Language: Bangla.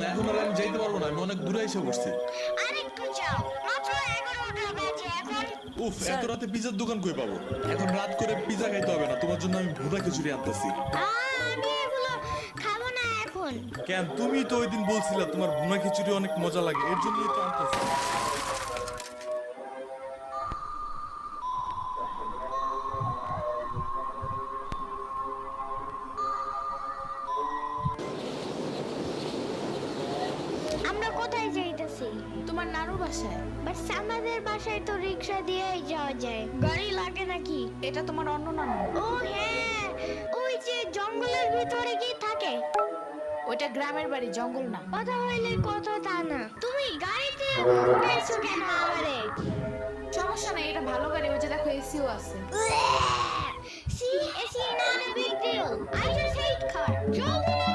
এখন আর আমি যাইতে পারবো না, আমি অনেক দূরে এসে বসছি। আরেকটু যাও, মাত্র 11টা বাজে এখন। উফ, এত রাতে পিজার দোকান কই পাবো? এখন রাত করে পিজা খাইতে হবে না, তোমার জন্য আমি ভুনা খিচুড়ি আনতেছি। আমি এগুলো খাবো না এখন। কেন, তুমি তো ওই দিন বলছিলা তোমার ভুনা খিচুড়ি অনেক মজা লাগে, এর জন্যই তো আনতেছি। আমরা কোথায় যাইতেছি? তোমার নানুর বাসায়। বাস আমাদের বাসায় তো রিক্সা দিয়েই যাওয়া যায়, গাড়ি লাগে নাকি? এটা তোমার অন্য নানু। ও হ্যাঁ, ওই যে জঙ্গলের ভিতরে কি থাকে? ওইটা গ্রামের বাড়ি, জঙ্গল না। কথা হইলে কথা তা না। তুমি গাড়িতে উঠাইছো কেন আমারে? সমস্যা নেই, এটা ভালো গাড়ি, ওই যে দেখো এসিও আছে। See, it's not a big deal. I just hate cars. জলদি না